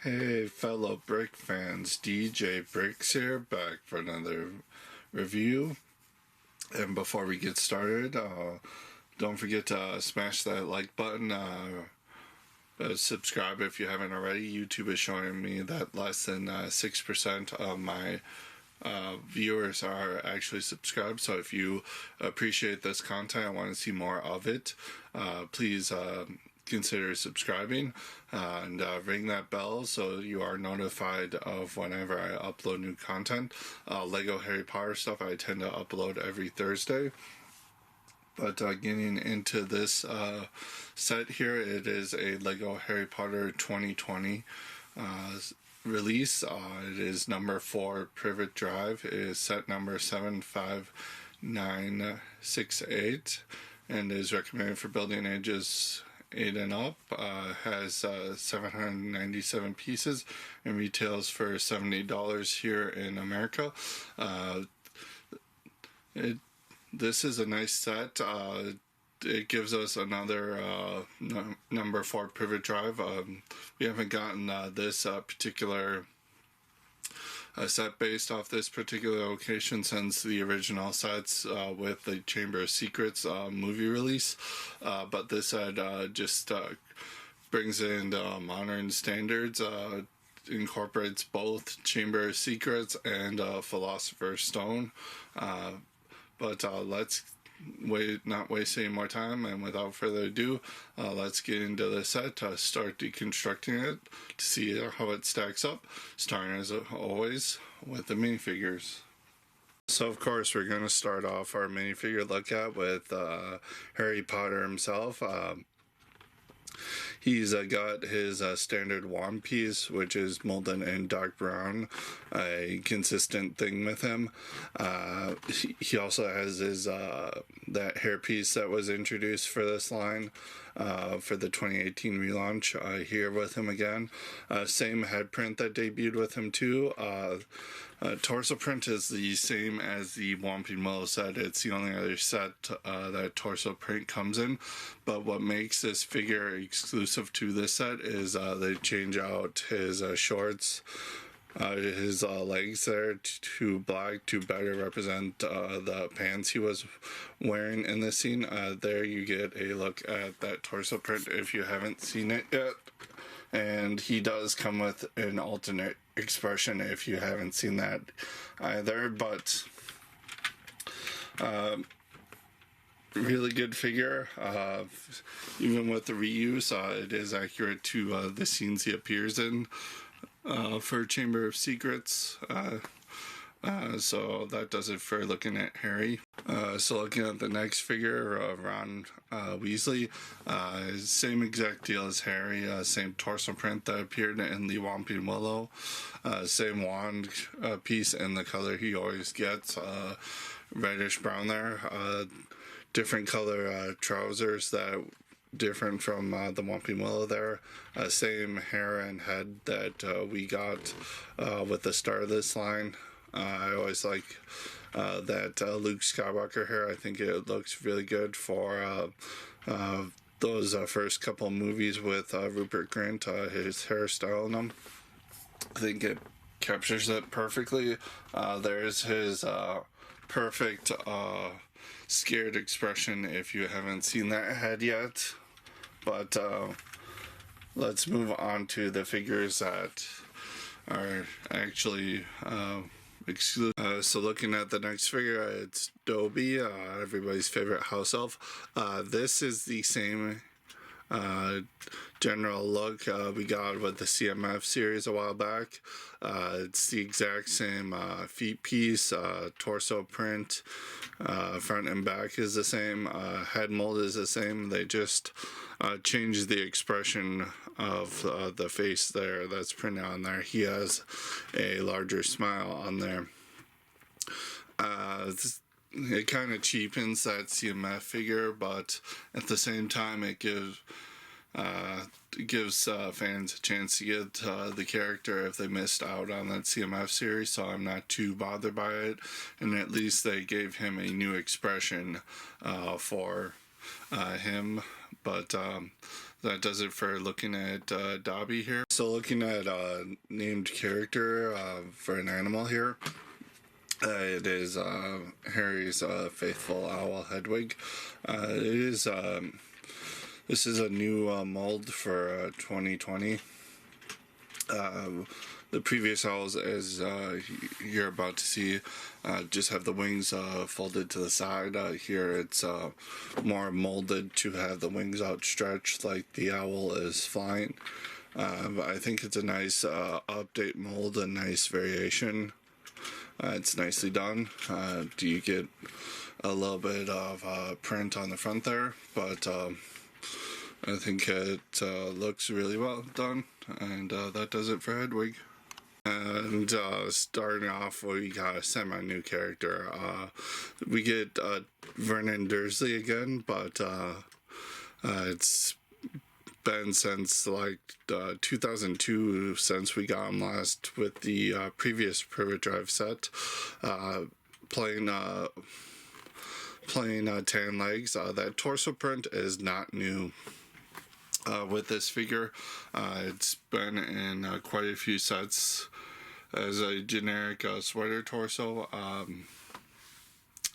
Hey fellow Brick fans, DJ Bricks here, back for another review. And before we get started, don't forget to smash that like button, subscribe if you haven't already. YouTube is showing me that less than 6% of my viewers are actually subscribed, so if you appreciate this content, I want to see more of it, please consider subscribing and ring that bell so you are notified of whenever I upload new content. Lego Harry Potter stuff I tend to upload every Thursday. But getting into this set here, it is a Lego Harry Potter 2020 release. It is number 4 Privet Drive. It is set number 75968 and is recommended for building ages 8 and up. Has 797 pieces and retails for $70 here in America. This is a nice set. It gives us another number 4 Privet Drive. We haven't gotten this particular set based off this particular location since the original sets with the Chamber of Secrets movie release, but this set just brings in modern standards, incorporates both Chamber of Secrets and Philosopher's Stone, but let's not waste any more time, and without further ado, let's get into the set, start deconstructing it to see how it stacks up, starting as always with the minifigures. So of course we're going to start off our minifigure look at with Harry Potter himself. He's got his standard wand piece, which is molded in dark brown, a consistent thing with him. He also has his that hairpiece that was introduced for this line for the 2018 relaunch here with him again. Same head print that debuted with him too. Torso print is the same as the Whomping Willow set. It's the only other set that torso print comes in, but what makes this figure exclusive to this set is they change out his shorts, his legs there to black to better represent the pants he was wearing in this scene. There you get a look at that torso print if you haven't seen it yet, and he does come with an alternate expression if you haven't seen that either, but really good figure. Even with the reuse, it is accurate to the scenes he appears in for Chamber of Secrets. So that does it for looking at Harry. So looking at the next figure, Ron Weasley, same exact deal as Harry, same torso print that appeared in the Whomping Willow, same wand piece in the color he always gets, reddish brown there, different color trousers that different from the Whomping Willow there, same hair and head that we got with the start of this line. I always like that Luke Skywalker hair. I think it looks really good for those first couple movies with Rupert Grint, his hairstyle in them. I think it captures it perfectly. There's his perfect scared expression if you haven't seen that head yet. But let's move on to the figures that are actually exclusive. So looking at the next figure, it's Dobby, everybody's favorite house elf. This is the same general look we got with the CMF series a while back. It's the exact same feet piece, torso print, front and back is the same, head mold is the same. They just changed the expression of the face there that's printed on there. He has a larger smile on there. It kind of cheapens that CMF figure, but at the same time it gives fans a chance to get the character if they missed out on that CMF series, so I'm not too bothered by it, and at least they gave him a new expression for him. But that does it for looking at Dobby here. So looking at named character for an animal here. It is Harry's faithful owl Hedwig. It is this is a new mold for 2020. The previous owls, as you're about to see, just have the wings folded to the side. Here it's more molded to have the wings outstretched like the owl is flying. I think it's a nice update mold, a nice variation. It's nicely done. Do you get a little bit of print on the front there, but I think it looks really well done, and that does it for Hedwig. And starting off, we got a semi-new character. We get Vernon Dursley again, but it's been since like 2002 since we got him last with the previous Privet Drive set, playing tan legs. That torso print is not new with this figure. It's been in quite a few sets as a generic sweater torso.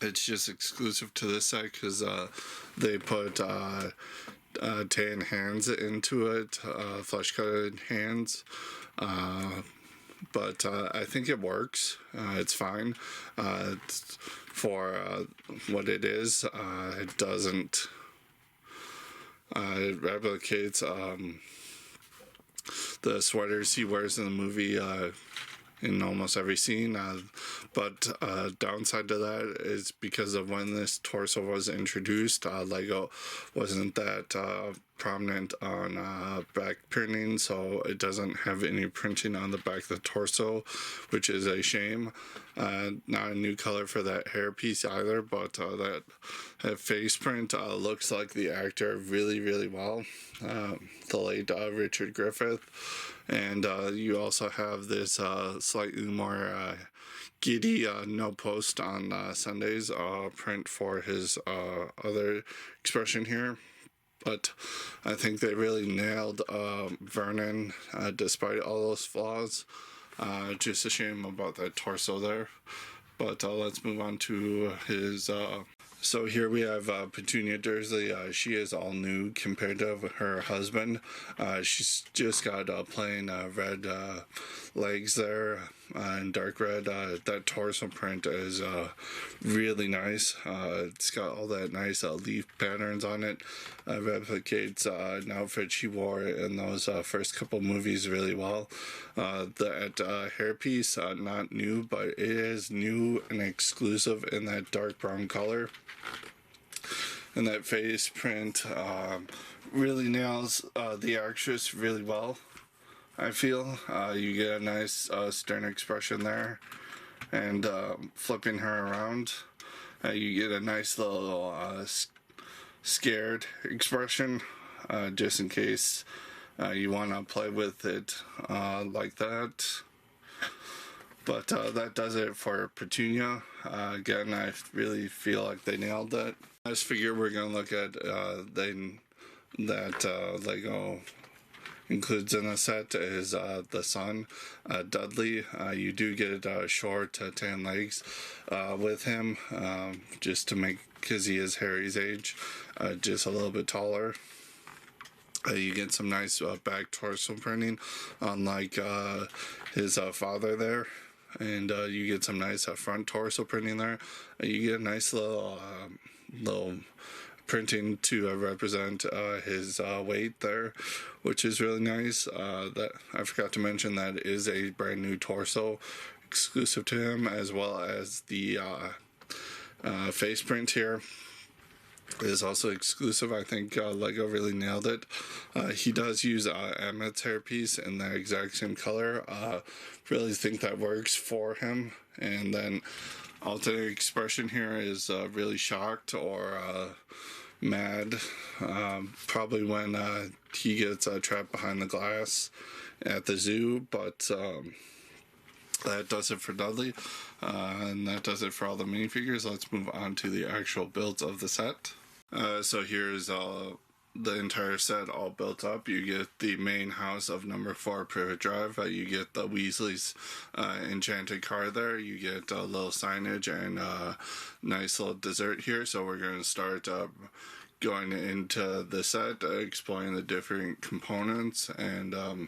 It's just exclusive to this set because they put tan hands into it, flesh-colored hands, but I think it works. It's fine. It's for what it is. It doesn't. It replicates the sweaters he wears in the movie in almost every scene, but downside to that is because of when this torso was introduced, Lego wasn't that prominent on back printing, so it doesn't have any printing on the back of the torso, which is a shame. Not a new color for that hairpiece either, but that face print looks like the actor really, really well, the late Richard Griffith. And you also have this slightly more giddy no post on Sundays print for his other expression here. But I think they really nailed Vernon despite all those flaws. Just a shame about that torso there. But let's move on to his... So here we have Petunia Dursley. She is all new compared to her husband. She's just got plain red legs there and dark red. That torso print is really nice. It's got all that nice leaf patterns on it. Replicates an outfit she wore in those first couple movies really well. That hairpiece, not new, but it is new and exclusive in that dark brown color. And that face print really nails the actress really well, I feel. You get a nice stern expression there, and flipping her around, you get a nice little scared expression, just in case you want to play with it like that. But that does it for Petunia. Again, I really feel like they nailed that. This figure we're going to look at that Lego includes in the set is the son, Dudley. You do get short tan legs with him, just to make, because he is Harry's age, just a little bit taller. You get some nice back torso printing, unlike his father there. And you get some nice front torso printing there. You get a nice little printing to represent his weight there, which is really nice. That I forgot to mention that is a brand new torso exclusive to him, as well as the face print here is also exclusive. I think Lego really nailed it. He does use Emmett's hairpiece in the exact same color. Really think that works for him. And then alternate expression here is really shocked or mad. Probably when he gets trapped behind the glass at the zoo, but that does it for Dudley, and that does it for all the minifigures. Let's move on to the actual builds of the set. So here's the entire set all built up. You get the main house of number 4 Privet Drive. You get the Weasley's Enchanted Car there. You get a little signage and a nice little dessert here. So we're going to start going into the set, exploring the different components, and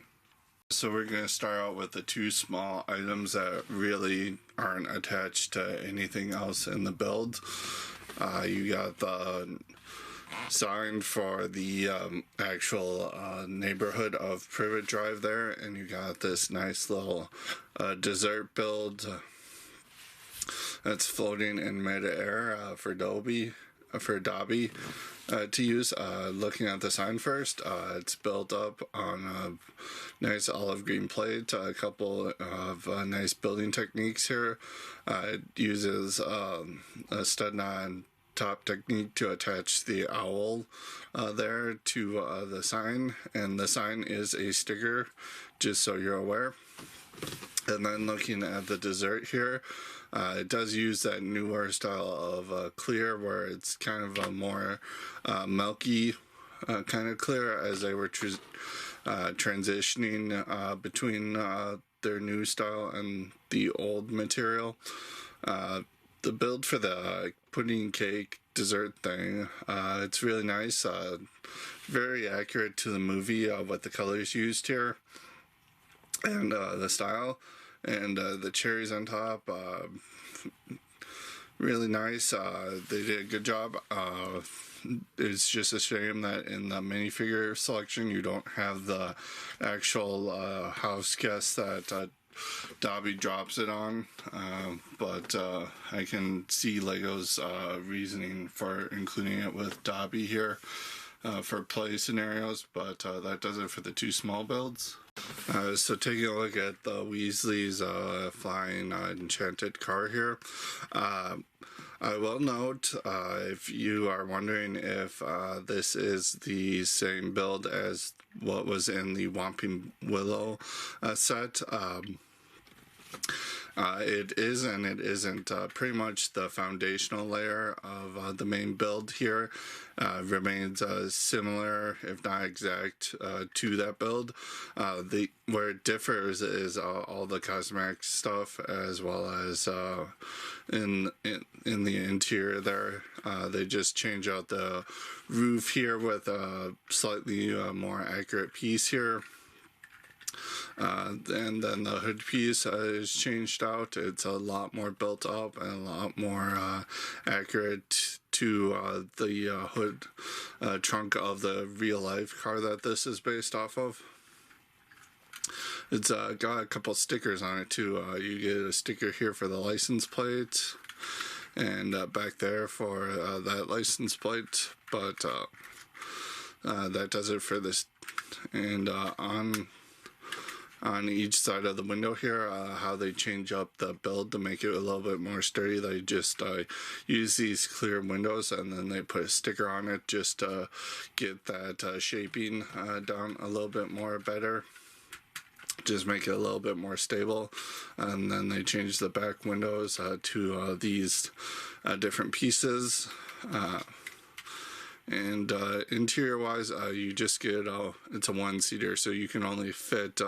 so we're going to start out with the 2 small items that really aren't attached to anything else in the build. You got the sign for the actual neighborhood of Privet Drive there, and you got this nice little dessert build that's floating in mid-air for Dobby to use. Looking at the sign first, it's built up on a nice olive green plate, a couple of nice building techniques here. It uses a stud-on top technique to attach the owl there to the sign, and the sign is a sticker, just so you're aware. And then looking at the dessert here, it does use that newer style of clear, where it's kind of a more milky kind of clear, as they were transitioning between their new style and the old material. The build for the pudding cake dessert thing, it's really nice, very accurate to the movie with the colors used here and the style, and the cherries on top, really nice. They did a good job. It's just a shame that in the minifigure selection you don't have the actual house guest that Dobby drops it on, but I can see Lego's reasoning for including it with Dobby here for play scenarios, but that does it for the 2 small builds. So taking a look at the Weasley's flying Enchanted Car here, I will note, if you are wondering if this is the same build as what was in the Whomping Willow set, it is and it isn't. Pretty much the foundational layer of the main build here remains similar, if not exact, to that build. Where it differs is all the cosmetic stuff, as well as in the interior there. They just change out the roof here with a slightly more accurate piece here. And then the hood piece is changed out. It's a lot more built up and a lot more accurate to the hood trunk of the real life car that this is based off of. It's got a couple stickers on it too. You get a sticker here for the license plate, and back there for that license plate, but that does it for this. And on each side of the window here, how they change up the build to make it a little bit more sturdy. They just use these clear windows, and then they put a sticker on it just to get that shaping down a little bit more better. Just make it a little bit more stable. And then they change the back windows to these different pieces. And interior wise, you just get it's a 1-seater, so you can only fit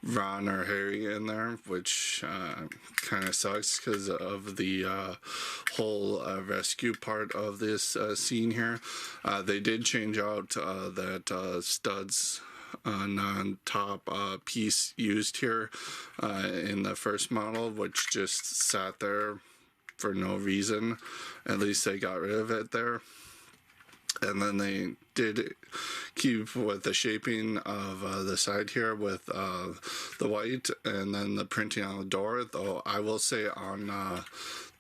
Ron or Harry in there, which kind of sucks because of the whole rescue part of this scene here. They did change out that studs non-top piece used here in the first model, which just sat there for no reason. At least they got rid of it there. And then they did keep with the shaping of the side here with the white, and then the printing on the door. Though I will say on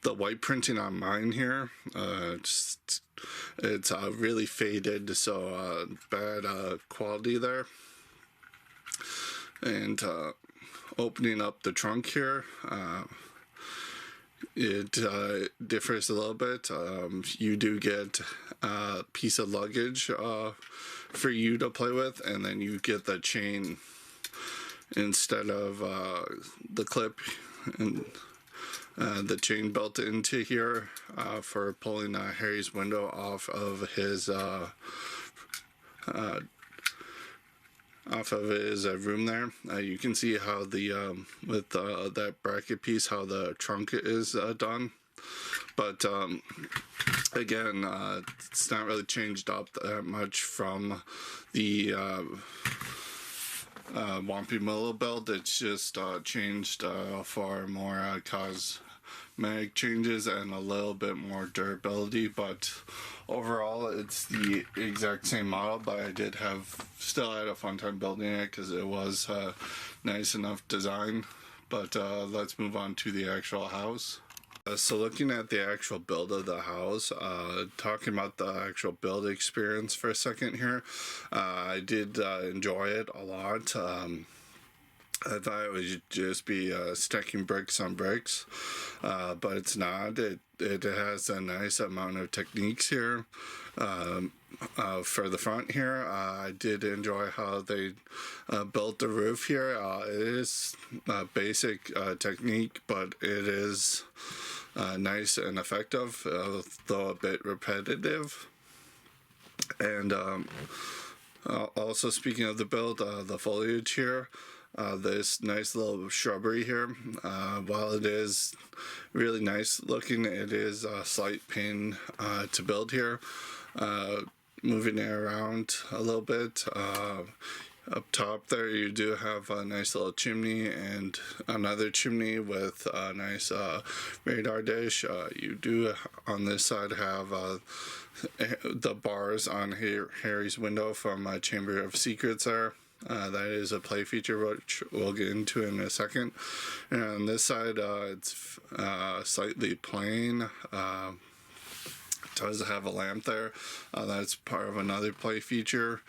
the white printing on mine here, it's really faded, so bad quality there. And opening up the trunk here, it differs a little bit. You do get a piece of luggage for you to play with, and then you get the chain instead of the clip, and the chain built into here for pulling Harry's window off of his off of his room there. You can see how the with that bracket piece, how the trunk is done. But again, it's not really changed up that much from the Wampy Willow build. It's just changed for more cosmetic changes and a little bit more durability, but overall it's the exact same model. But I did still had a fun time building it because it was nice enough design. But let's move on to the actual house. So looking at the actual build of the house, talking about the actual build experience for a second here, I did enjoy it a lot. I thought it would just be stacking bricks on bricks, but it's not. It has a nice amount of techniques here. For the front here, I did enjoy how they built the roof here. It is a basic technique, but it is nice and effective, though a bit repetitive. And also speaking of the build, the foliage here, this nice little shrubbery here, while it is really nice looking, it is a slight pain to build here. Moving it around a little bit. Up top there you do have a nice little chimney and another chimney with a nice radar dish. You do on this side have the bars on Harry's window from Chamber of Secrets there. That is a play feature which we'll get into in a second. And on this side it's slightly plain. Does have a lamp there. That's part of another play feature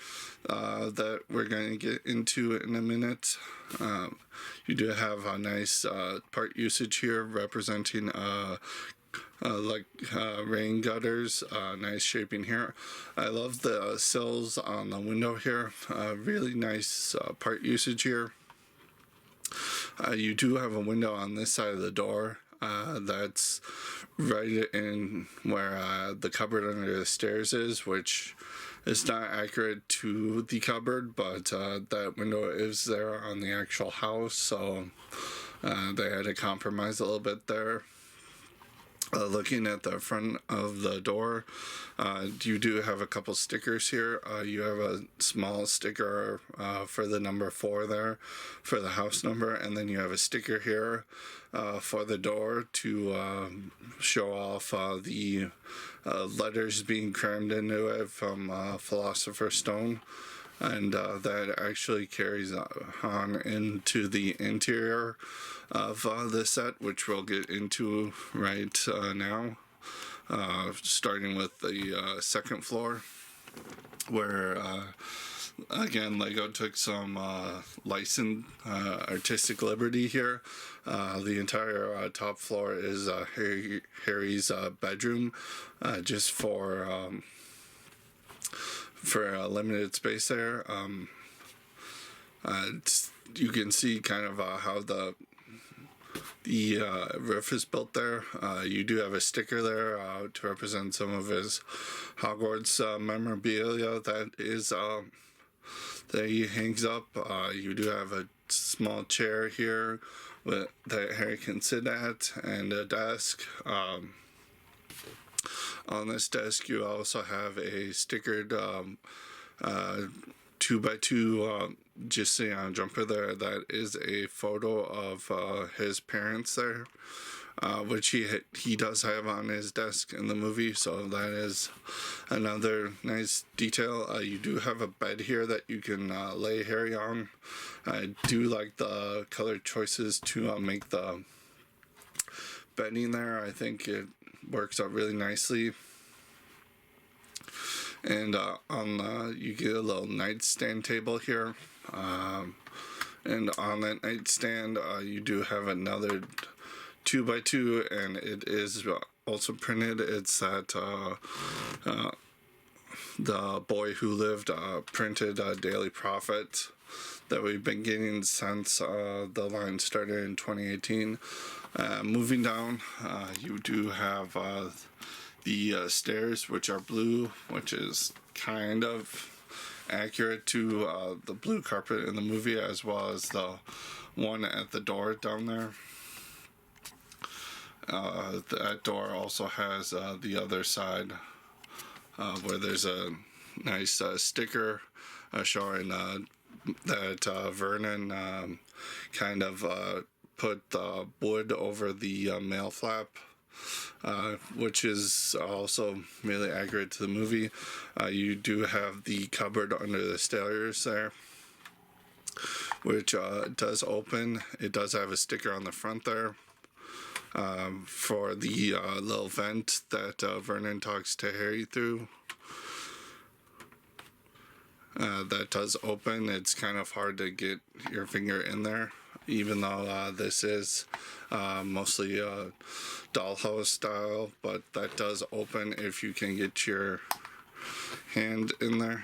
that we're going to get into in a minute. You do have a nice part usage here representing rain gutters, nice shaping here. I love the sills on the window here, really nice part usage here. You do have a window on this side of the door. That's right in where the cupboard under the stairs is, which is not accurate to the cupboard, but that window is there on the actual house, so they had to compromise a little bit there. Looking at the front of the door, you do have a couple stickers here. You have a small sticker for the number 4 there for the house number, and then you have a sticker here for the door to show off the letters being crammed into it from Philosopher's Stone. And that actually carries on into the interior of the set, which we'll get into right now, starting with the second floor, where again Lego took some licensed artistic liberty here. The entire top floor is Harry's bedroom, just for a limited space there. You can see kind of how the roof is built there. You do have a sticker there to represent some of his Hogwarts memorabilia that he hangs up. You do have a small chair here that Harry can sit at, and a desk. On this desk you also have a stickered 2x2 just say on jumper there that is a photo of his parents there, which he does have on his desk in the movie, so that is another nice detail. You do have a bed here that you can lay Harry on. I do like the color choices to make the bedding there. I think it works out really nicely. And you get a little nightstand table here, and on that nightstand you do have another 2x2, and it is also printed. It's that The Boy Who Lived printed Daily Prophet that we've been getting since the line started in 2018. Moving down, you do have the stairs, which are blue, which is kind of accurate to the blue carpet in the movie, as well as the one at the door down there. That door also has the other side where there's a nice sticker showing that Vernon kind of put the wood over the mail flap, which is also really accurate to the movie. You do have the cupboard under the stairs there, which does open. It does have a sticker on the front there for the little vent that Vernon talks to Harry through. That does open. It's kind of hard to get your finger in there, even though this is mostly dollhouse style, but that does open if you can get your hand in there.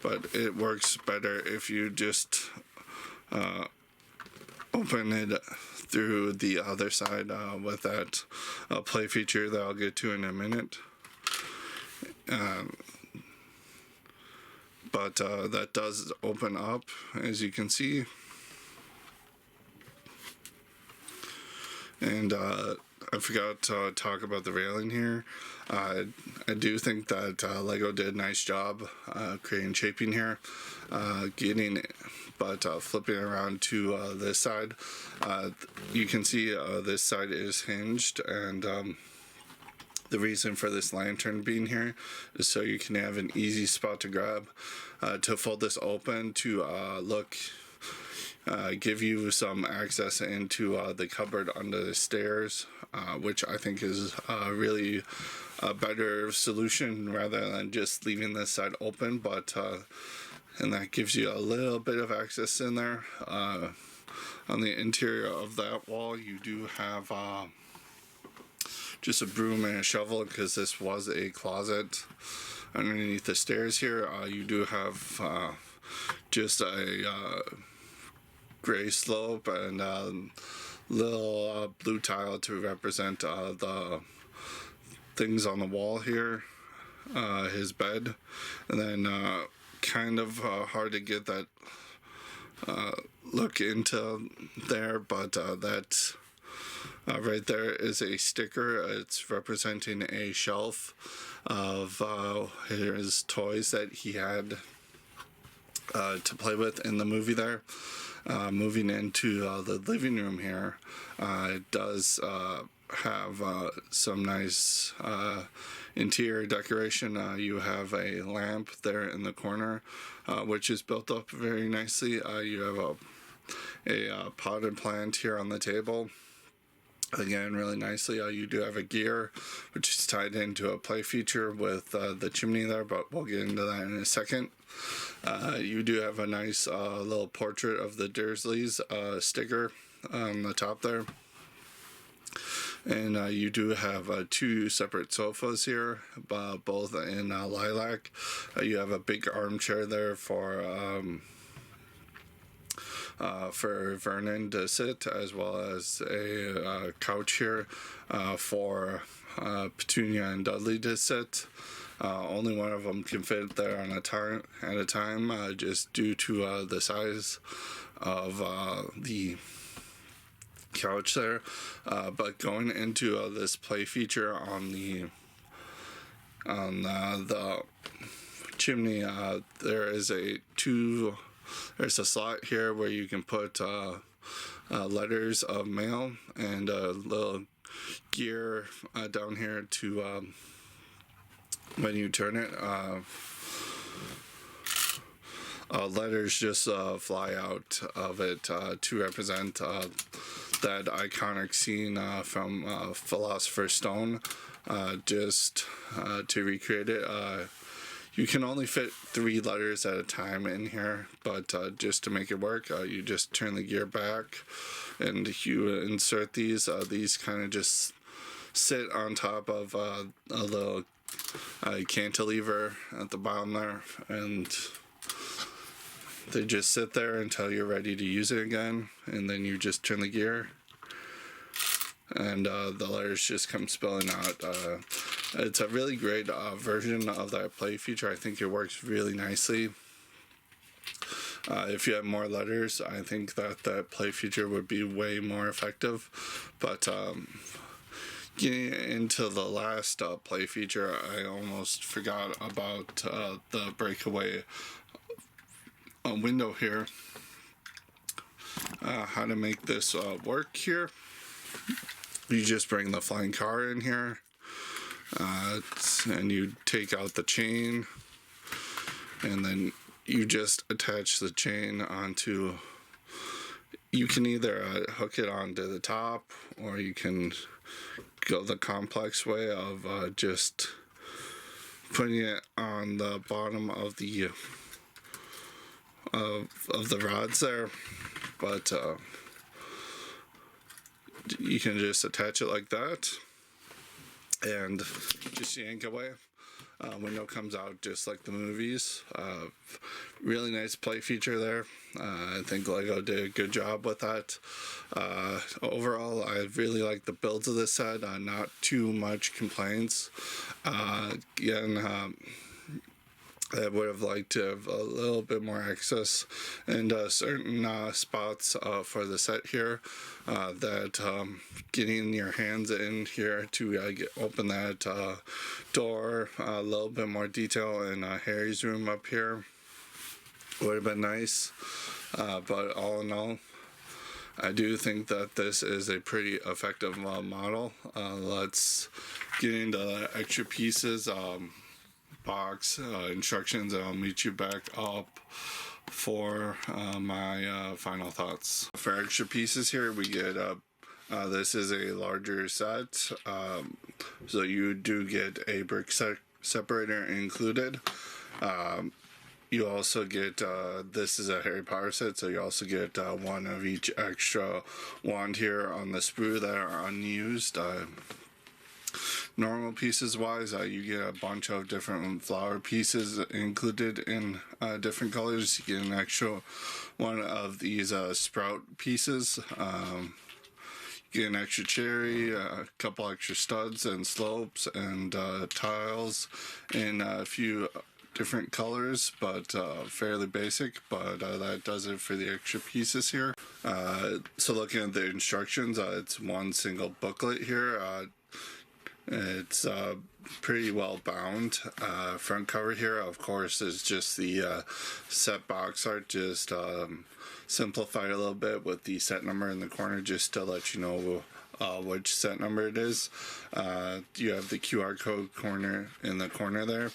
But it works better if you just open it through the other side with that play feature that I'll get to in a minute. But that does open up, as you can see. And I forgot to talk about the railing here. I do think that Lego did a nice job creating shaping here, but flipping around to this side, you can see this side is hinged, and the reason for this lantern being here is so you can have an easy spot to grab, to fold this open, to give you some access into the cupboard under the stairs, which I think is really a better solution rather than just leaving this side open. But and that gives you a little bit of access in there. On the interior of that wall, you do have just a broom and a shovel, because this was a closet underneath the stairs here. You do have just a gray slope and a little blue tile to represent the things on the wall here, his bed, and then kind of hard to get that look into there, but that right there is a sticker. It's representing a shelf of his toys that he had to play with in the movie there. Moving into the living room here, it does have some nice interior decoration. You have a lamp there in the corner, which is built up very nicely. You have a potted plant here on the table. Again, really nicely. You do have a gear, which is tied into a play feature with the chimney there, but we'll get into that in a second. You do have a nice little portrait of the Dursleys sticker on the top there. And you do have two separate sofas here, both in lilac. You have a big armchair there for Vernon to sit, as well as a couch here for Petunia and Dudley to sit. Only one of them can fit there at a time, just due to the size of the couch there. But going into this play feature on the chimney, there's a slot here where you can put letters of mail, and a little gear down here to when you turn it, letters just fly out of it to represent that iconic scene from Philosopher's Stone. Just to recreate it, you can only fit 3 letters at a time in here, but just to make it work, you just turn the gear back and you insert these. These kind of just sit on top of a little cantilever at the bottom there, and they just sit there until you're ready to use it again, and then you just turn the gear and the letters just come spilling out. It's a really great version of that play feature. I think it works really nicely. If you have more letters, I think that play feature would be way more effective. But getting into the last play feature, I almost forgot about the breakaway window here. How to make this work here. You just bring the flying car in here, and you take out the chain, and then you just attach the chain onto, you can either hook it onto the top, or you can go the complex way of just putting it on the bottom of the rods there. But you can just attach it like that and just yank away. Window comes out just like the movies. Really nice play feature there. I think Lego did a good job with that. Overall, I really like the builds of this set. Not too much complaints. Again, I would have liked to have a little bit more access and certain spots for the set here, that getting your hands in here to open that door, a little bit more detail in Harry's room up here would have been nice. But all in all, I do think that this is a pretty effective model. Let's get into the extra pieces. Box instructions, and I'll meet you back up for my final thoughts. For extra pieces here, we get this is a larger set, so you do get a brick separator included. You also get, this is a Harry Potter set, so you also get one of each extra wand here on the sprue that are unused. Normal pieces wise, you get a bunch of different flower pieces included in different colors. You get an extra one of these sprout pieces. You get an extra cherry, a couple extra studs and slopes, and tiles in a few different colors, but fairly basic. But that does it for the extra pieces here. So looking at the instructions, it's one single booklet here. It's pretty well bound. Front cover here, of course, is just the set box art, just simplified a little bit with the set number in the corner, just to let you know which set number it is. You have the QR code in the corner there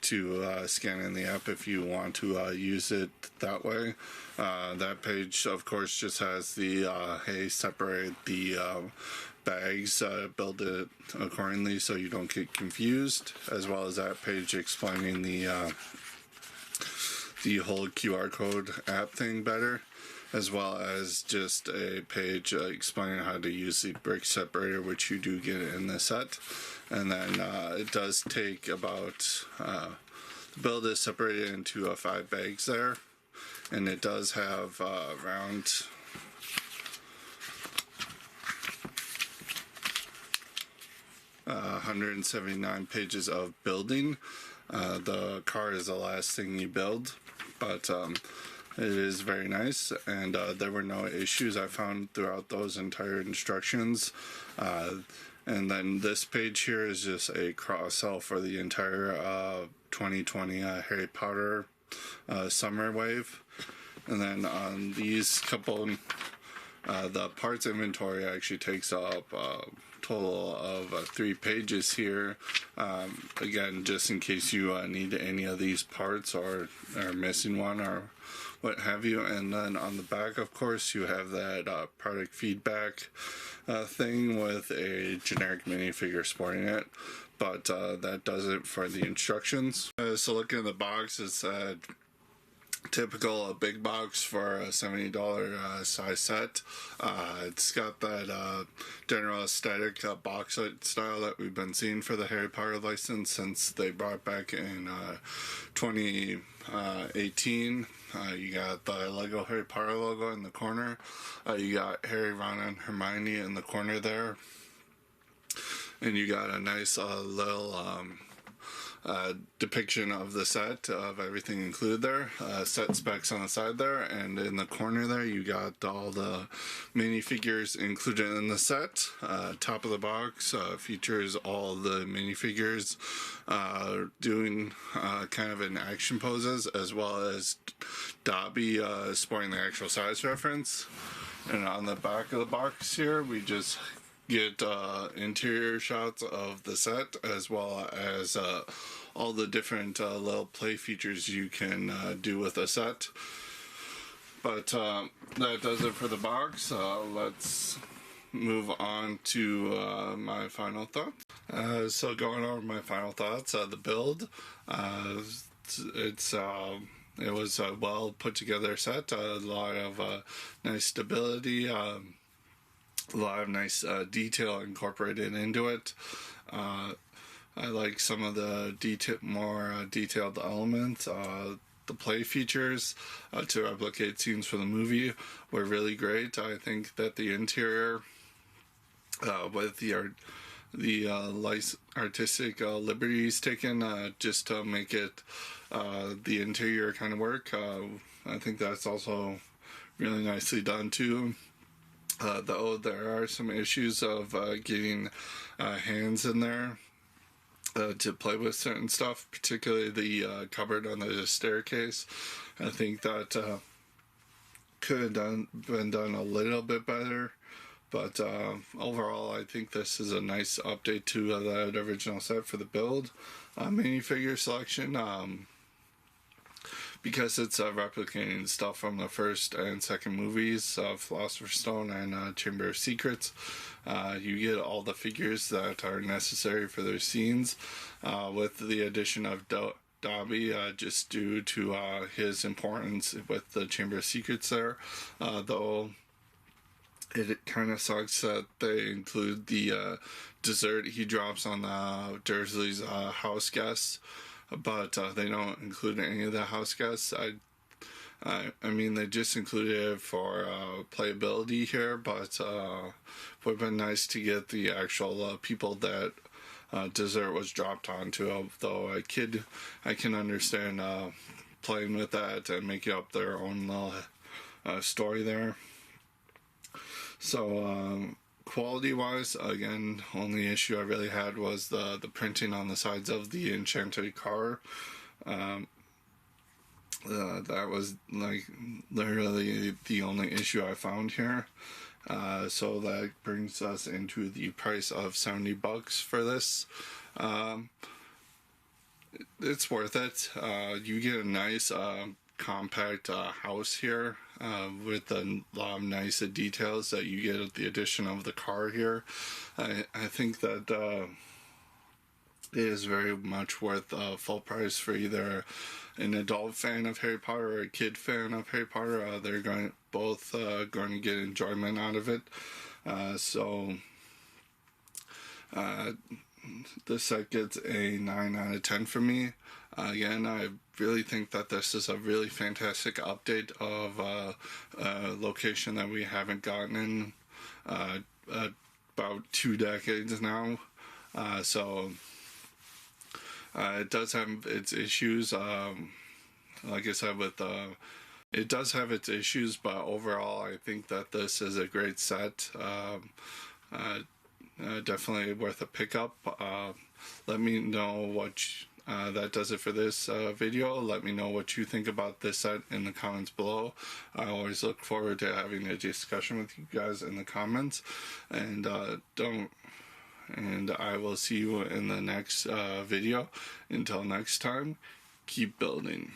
to scan in the app if you want to use it that way. That page, of course, just has the hey, separate the bags, build it accordingly so you don't get confused, as well as that page explaining the whole QR code app thing better, as well as just a page explaining how to use the brick separator, which you do get in the set. And then it does take about, the build is separated into 5 bags there, and it does have around 179 pages of building. The car is the last thing you build, but it is very nice, and there were no issues I found throughout those entire instructions. And then this page here is just a cross-sell for the entire 2020 Harry Potter summer wave. And then on these couple, the parts inventory actually takes up total of 3 pages here. Again, just in case you need any of these parts or are missing one or what have you. And then on the back, of course, you have that product feedback thing with a generic minifigure sporting it. But that does it for the instructions. So looking at the box, it's typical big box for a $70 size set. It's got that general aesthetic box art style that we've been seeing for the Harry Potter license since they brought it back in 2018. You got the Lego Harry Potter logo in the corner. You got Harry, Ron, and Hermione in the corner there. and you got a nice little depiction of the set, of everything included there, set specs on the side there, and in the corner there you got all the minifigures included in the set. Top of the box features all the minifigures doing kind of in action poses, as well as Dobby sporting the actual size reference. And on the back of the box here we just get interior shots of the set, as well as all the different little play features you can do with a set. But that does it for the box. Let's move on to my final thoughts. So going over my final thoughts, the build, it was a well put together set, a lot of nice stability, a lot of nice detail incorporated into it. I like some of the more detailed elements. The play features to replicate scenes from the movie were really great. I think that the interior, with the artistic liberties taken just to make it the interior kind of work, I think that's also really nicely done too. Though there are some issues of getting hands in there to play with certain stuff, particularly the cupboard on the staircase. I think that could have been done a little bit better, but overall I think this is a nice update to that original set for the build. Minifigure selection, because it's replicating stuff from the first and second movies, Philosopher's Stone and Chamber of Secrets. You get all the figures that are necessary for those scenes, with the addition of Dobby, just due to his importance with the Chamber of Secrets there. Though it kind of sucks that they include the dessert he drops on Dursley's house guests, but they don't include any of the house guests. I mean, they just included it for playability here, but would have been nice to get the actual people that dessert was dropped onto. Though I can understand playing with that and making up their own little story there. So quality-wise, again, only issue I really had was the printing on the sides of the Enchanted Car. That was like literally the only issue I found here. So that brings us into the price of $70 for this. It's worth it. You get a nice compact house here with a lot of nice details that you get at the addition of the car here. I think that it is very much worth full price for either an adult fan of Harry Potter or a kid fan of Harry Potter. They're both going to get enjoyment out of it. So this set gets a 9 out of 10 for me. Again, I really think that this is a really fantastic update of a location that we haven't gotten in about 2 decades now. So it does have its issues. Like I said, it does have its issues, but overall I think that this is a great set. Definitely worth a pickup. Let me know what that does it for this video. Let me know what you think about this set in the comments below. I always look forward to having a discussion with you guys in the comments. And I will see you in the next video. Until next time, keep building.